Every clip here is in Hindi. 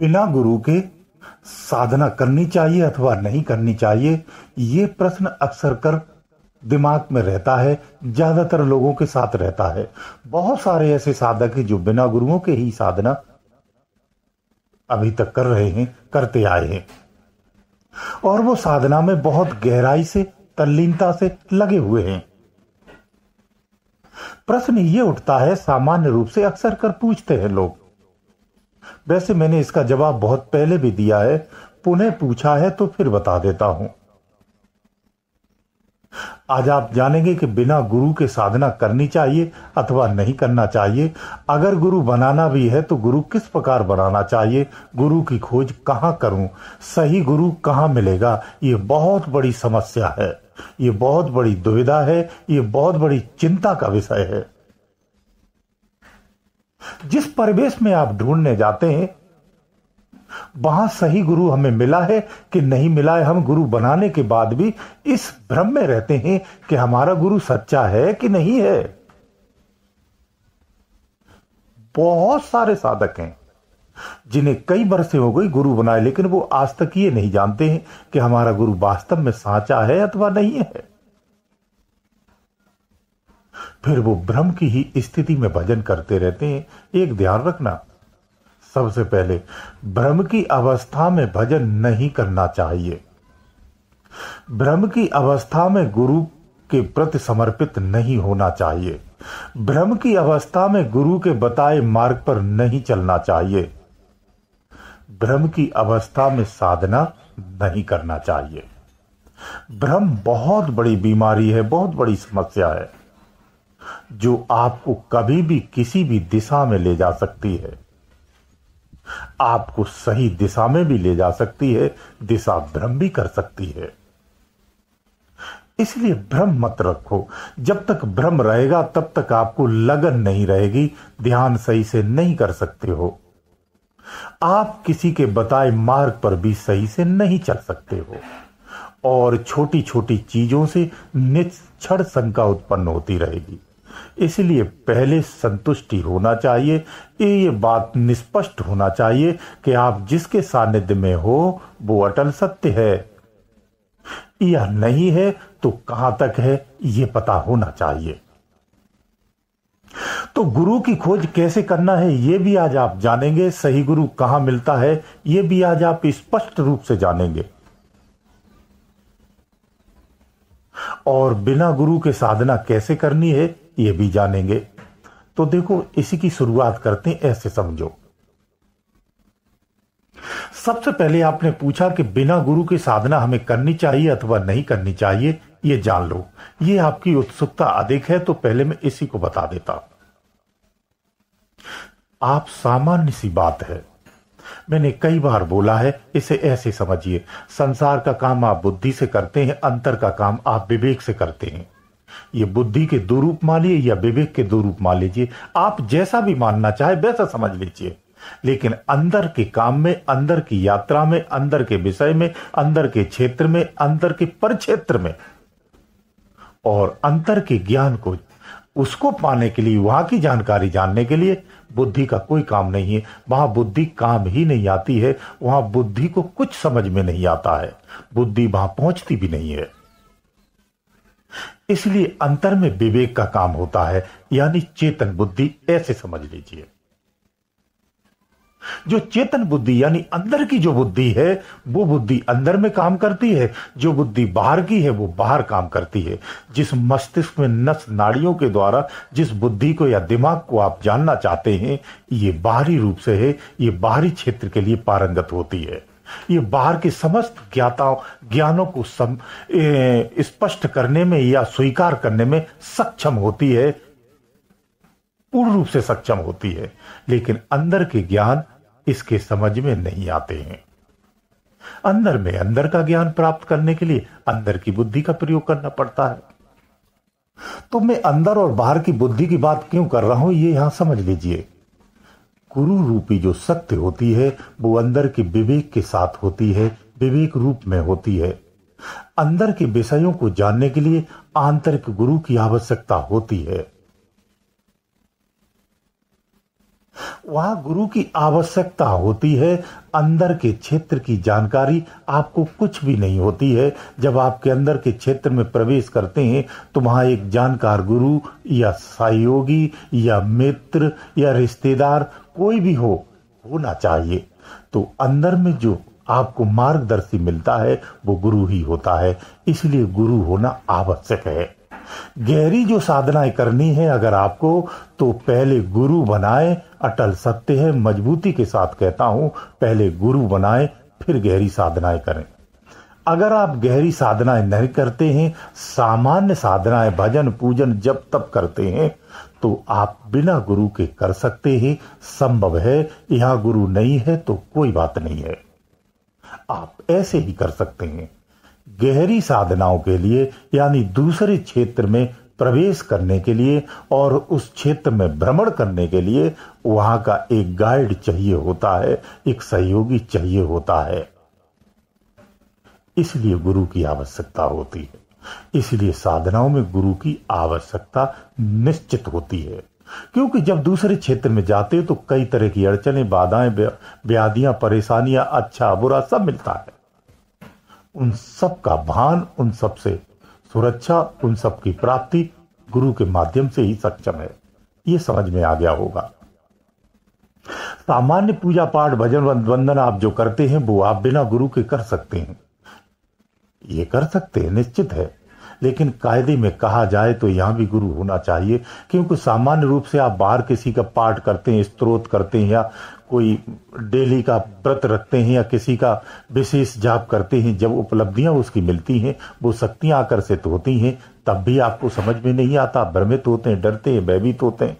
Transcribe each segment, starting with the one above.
बिना गुरु के साधना करनी चाहिए अथवा नहीं करनी चाहिए, ये प्रश्न अक्सर कर दिमाग में रहता है, ज्यादातर लोगों के साथ रहता है। बहुत सारे ऐसे साधक हैं जो बिना गुरुओं के ही साधना अभी तक कर रहे हैं, करते आए हैं, और वो साधना में बहुत गहराई से, तल्लीनता से लगे हुए हैं। प्रश्न ये उठता है, सामान्य रूप से अक्सर कर पूछते हैं लोग, वैसे मैंने इसका जवाब बहुत पहले भी दिया है, पुनः पूछा है तो फिर बता देता हूं। आज आप जानेंगे कि बिना गुरु के साधना करनी चाहिए अथवा नहीं करना चाहिए। अगर गुरु बनाना भी है तो गुरु किस प्रकार बनाना चाहिए, गुरु की खोज कहां करूं, सही गुरु कहां मिलेगा, ये बहुत बड़ी समस्या है, ये बहुत बड़ी दुविधा है, ये बहुत बड़ी चिंता का विषय है। जिस परिवेश में आप ढूंढने जाते हैं वहां सही गुरु हमें मिला है कि नहीं मिला है, हम गुरु बनाने के बाद भी इस भ्रम में रहते हैं कि हमारा गुरु सच्चा है कि नहीं है। बहुत सारे साधक हैं जिन्हें कई बरसें हो गई गुरु बनाए, लेकिन वो आज तक ये नहीं जानते हैं कि हमारा गुरु वास्तव में साचा है अथवा नहीं है। फिर वो भ्रम की ही स्थिति में भजन करते रहते हैं। एक ध्यान रखना, सबसे पहले भ्रम की अवस्था में भजन नहीं करना चाहिए। भ्रम की अवस्था में गुरु के प्रति समर्पित नहीं होना चाहिए। भ्रम की अवस्था में गुरु के बताए मार्ग पर नहीं चलना चाहिए। भ्रम की अवस्था में साधना नहीं करना चाहिए। भ्रम बहुत बड़ी बीमारी है, बहुत बड़ी समस्या है, जो आपको कभी भी किसी भी दिशा में ले जा सकती है। आपको सही दिशा में भी ले जा सकती है, दिशा भ्रम भी कर सकती है। इसलिए भ्रम मत रखो। जब तक भ्रम रहेगा तब तक आपको लगन नहीं रहेगी, ध्यान सही से नहीं कर सकते हो, आप किसी के बताए मार्ग पर भी सही से नहीं चल सकते हो, और छोटी छोटी चीजों से निश्चल शंका उत्पन्न होती रहेगी। इसलिए पहले संतुष्टि होना चाहिए, ये बात निष्पष्ट होना चाहिए कि आप जिसके सानिध्य में हो वो अटल सत्य है या नहीं है, तो कहां तक है ये पता होना चाहिए। तो गुरु की खोज कैसे करना है ये भी आज आप जानेंगे। सही गुरु कहां मिलता है ये भी आज आप स्पष्ट रूप से जानेंगे, और बिना गुरु के साधना कैसे करनी है ये भी जानेंगे। तो देखो, इसी की शुरुआत करते हैं। ऐसे समझो, सबसे पहले आपने पूछा कि बिना गुरु के साधना हमें करनी चाहिए अथवा नहीं करनी चाहिए, ये जान लो। ये आपकी उत्सुकता अधिक है, तो पहले मैं इसी को बता देता। आप सामान्य सी बात है, मैंने कई बार बोला है, इसे ऐसे समझिए। संसार का काम आप बुद्धि से करते हैं, अंतर का काम आप विवेक से करते हैं। ये बुद्धि के दो रूप मान लीजिए या विवेक के दो रूप मान लीजिए, आप जैसा भी मानना चाहे वैसा समझ लीजिए। लेकिन अंदर के काम में, अंदर की यात्रा में, अंदर के विषय में, अंदर के क्षेत्र में, अंदर के परिक्षेत्र में, और अंतर के ज्ञान को उसको पाने के लिए, वहां की जानकारी जानने के लिए बुद्धि का कोई काम नहीं है। वहां बुद्धि काम ही नहीं आती है, वहां बुद्धि को कुछ समझ में नहीं आता है, बुद्धि वहां पहुंचती भी नहीं है। इसलिए अंतर में विवेक का काम होता है, यानी चेतन बुद्धि, ऐसे समझ लीजिए। जो चेतन बुद्धि यानी अंदर की जो बुद्धि है, वो बुद्धि अंदर में काम करती है, जो बुद्धि बाहर की है वो बाहर काम करती है। जिस मस्तिष्क में नस नाड़ियों के द्वारा जिस बुद्धि को या दिमाग को आप जानना चाहते हैं, ये बाहरी रूप से है, ये बाहरी क्षेत्र के लिए पारंगत होती है। ये बाहर के समस्त ज्ञानों को स्पष्ट करने में या स्वीकार करने में सक्षम होती है, पूर्ण रूप से सक्षम होती है। लेकिन अंदर के ज्ञान इसके समझ में नहीं आते हैं। अंदर में अंदर का ज्ञान प्राप्त करने के लिए अंदर की बुद्धि का प्रयोग करना पड़ता है। तो मैं अंदर और बाहर की बुद्धि की बात क्यों कर रहा हूं, ये यहां समझ लीजिए। गुरु रूपी जो सत्य होती है वो अंदर के विवेक के साथ होती है, विवेक रूप में होती है। अंदर के विषयों को जानने के लिए आंतरिक गुरु की आवश्यकता होती है। वहां गुरु की आवश्यकता होती है। अंदर के क्षेत्र की जानकारी आपको कुछ भी नहीं होती है। जब आपके अंदर के क्षेत्र में प्रवेश करते हैं तो वहां एक जानकार गुरु या सहयोगी या मित्र या रिश्तेदार कोई भी होना चाहिए। तो अंदर में जो आपको मार्गदर्शी मिलता है वो गुरु ही होता है। इसलिए गुरु होना आवश्यक है। गहरी जो साधनाएं करनी है अगर आपको, तो पहले गुरु बनाए। अटल सत्य है, मजबूती के साथ कहता हूं, पहले गुरु बनाए फिर गहरी साधनाएं करें। अगर आप गहरी साधनाएं नहीं करते हैं, सामान्य साधनाएं भजन पूजन जब तब करते हैं, तो आप बिना गुरु के कर सकते हैं, संभव है। यहां गुरु नहीं है तो कोई बात नहीं है, आप ऐसे ही कर सकते हैं। गहरी साधनाओं के लिए यानी दूसरे क्षेत्र में प्रवेश करने के लिए और उस क्षेत्र में भ्रमण करने के लिए वहां का एक गाइड चाहिए होता है, एक सहयोगी चाहिए होता है। इसलिए गुरु की आवश्यकता होती है। इसलिए साधनाओं में गुरु की आवश्यकता निश्चित होती है। क्योंकि जब दूसरे क्षेत्र में जाते हो तो कई तरह की अड़चनें, बाधाएं, व्याधियां, परेशानियां, अच्छा बुरा सब मिलता है। उन सब का भान, उन सब से सुरक्षा, उन सब की प्राप्ति गुरु के माध्यम से ही सक्षम है। ये समझ में आ गया होगा। सामान्य पूजा पाठ भजन वंदन आप जो करते हैं वो आप बिना गुरु के कर सकते हैं। ये कर सकते हैं, निश्चित है। लेकिन कायदे में कहा जाए तो यहां भी गुरु होना चाहिए। क्योंकि सामान्य रूप से आप बाहर किसी का पाठ करते हैं, स्तोत्र करते हैं, या कोई डेली का व्रत रखते हैं, या किसी का विशेष जाप करते हैं, जब उपलब्धियां उसकी मिलती हैं, वो शक्तियां आकर्षित होती हैं, तब भी आपको समझ में नहीं आता, भ्रमित होते हैं, डरते हैं, भयभीत होते हैं।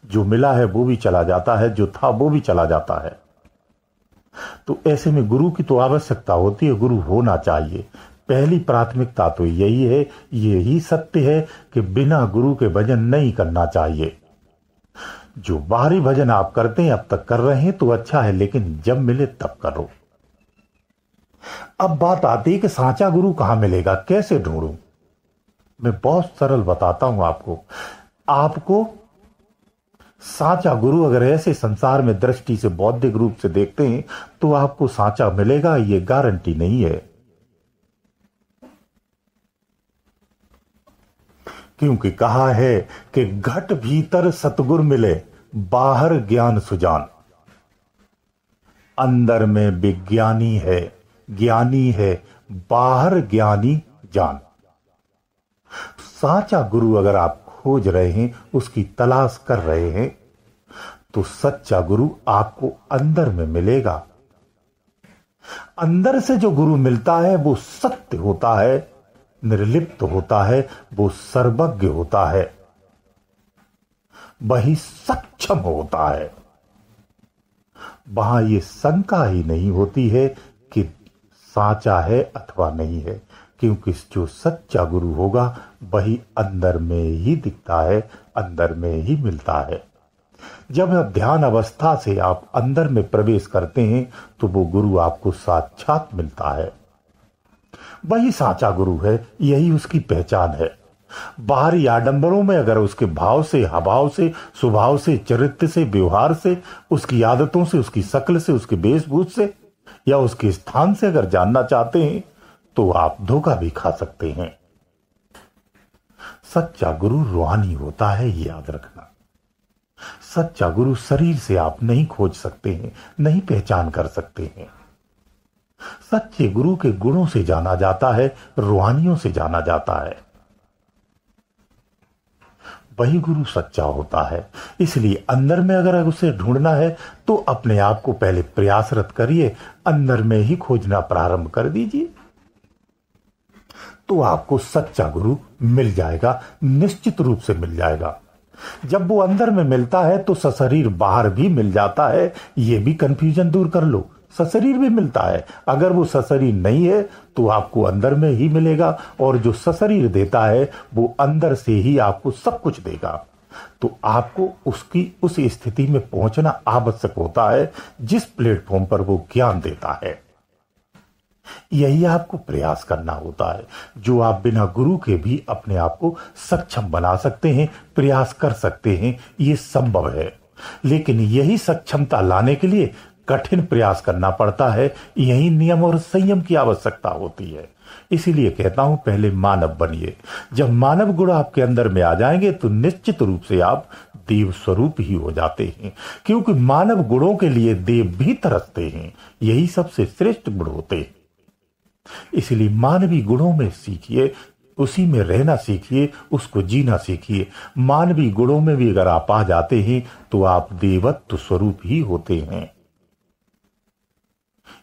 जो मिला है वो भी चला जाता है, जो था वो भी चला जाता है। तो ऐसे में गुरु की तो आवश्यकता होती है, गुरु होना चाहिए। पहली प्राथमिकता तो यही है, यही सत्य है कि बिना गुरु के भजन नहीं करना चाहिए। जो बाहरी भजन आप करते हैं, अब तक कर रहे हैं तो अच्छा है, लेकिन जब मिले तब करो। अब बात आती है कि सांचा गुरु कहां मिलेगा, कैसे ढूंढूं। मैं बहुत सरल बताता हूं आपको सांचा गुरु अगर ऐसे संसार में दृष्टि से बौद्धिक रूप से देखते हैं तो आपको सांचा मिलेगा, ये गारंटी नहीं है। क्योंकि कहा है कि घट भीतर सतगुर मिले, बाहर ज्ञान सुजान। अंदर में विज्ञानी है, ज्ञानी है, बाहर ज्ञानी जान। साचा गुरु अगर आप खोज रहे हैं, उसकी तलाश कर रहे हैं, तो सच्चा गुरु आपको अंदर में मिलेगा। अंदर से जो गुरु मिलता है वो सत्य होता है, निर्लिप्त होता है, वो सर्वज्ञ होता है, वही सक्षम होता है। वहां ये शंका ही नहीं होती है कि साचा है अथवा नहीं है, क्योंकि जो सच्चा गुरु होगा वही अंदर में ही दिखता है, अंदर में ही मिलता है। जब ध्यान अवस्था से आप अंदर में प्रवेश करते हैं तो वो गुरु आपको साक्षात मिलता है, वही साचा गुरु है, यही उसकी पहचान है। बाहरी आडंबरों में अगर उसके भाव से, हवाव से, स्वभाव से, चरित्र से, व्यवहार से, उसकी आदतों से, उसकी शक्ल से, उसके वेशभूष से या उसके स्थान से अगर जानना चाहते हैं तो आप धोखा भी खा सकते हैं। सच्चा गुरु रूहानी होता है, ये याद रखना। सच्चा गुरु शरीर से आप नहीं खोज सकते हैं, नहीं पहचान कर सकते हैं। सच्चे गुरु के गुणों से जाना जाता है, रूहानियों से जाना जाता है, वही गुरु सच्चा होता है। इसलिए अंदर में अगर उसे ढूंढना है तो अपने आप को पहले प्रयासरत करिए, अंदर में ही खोजना प्रारंभ कर दीजिए, तो आपको सच्चा गुरु मिल जाएगा, निश्चित रूप से मिल जाएगा। जब वो अंदर में मिलता है तो सशरीर बाहर भी मिल जाता है, ये भी कंफ्यूजन दूर कर लो। सशरीर भी मिलता है, अगर वो सशरीर नहीं है तो आपको अंदर में ही मिलेगा, और जो सशरीर देता है वो अंदर से ही आपको सब कुछ देगा। तो आपको उसकी उस स्थिति में पहुंचना आवश्यक होता है जिस प्लेटफॉर्म पर वो ज्ञान देता है। यही आपको प्रयास करना होता है, जो आप बिना गुरु के भी अपने आप को सक्षम बना सकते हैं, प्रयास कर सकते हैं, ये संभव है। लेकिन यही सक्षमता लाने के लिए कठिन प्रयास करना पड़ता है। यही नियम और संयम की आवश्यकता होती है। इसीलिए कहता हूं, पहले मानव बनिए। जब मानव गुण आपके अंदर में आ जाएंगे तो निश्चित रूप से आप देव स्वरूप ही हो जाते हैं, क्योंकि मानव गुणों के लिए देव भी तरसते हैं। यही सबसे श्रेष्ठ गुण होते हैं। इसलिए मानवीय गुणों में सीखिए, उसी में रहना सीखिए, उसको जीना सीखिए। मानवीय गुणों में भी अगर आप आ जाते हैं तो आप देवत्व स्वरूप ही होते हैं।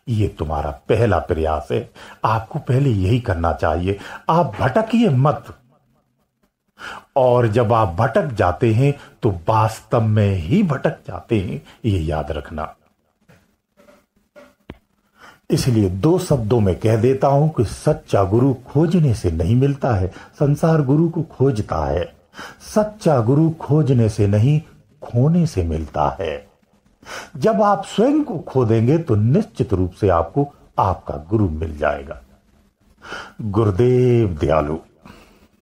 ये तुम्हारा पहला प्रयास है। आपको पहले यही करना चाहिए। आप भटकिए मत। और जब आप भटक जाते हैं तो वास्तव में ही भटक जाते हैं, ये याद रखना। इसलिए दो शब्दों में कह देता हूं कि सच्चा गुरु खोजने से नहीं मिलता है, संसार गुरु को खोजता है। सच्चा गुरु खोजने से नहीं, खोने से मिलता है। जब आप स्वयं को खो देंगे तो निश्चित रूप से आपको आपका गुरु मिल जाएगा। गुरुदेव दयालु।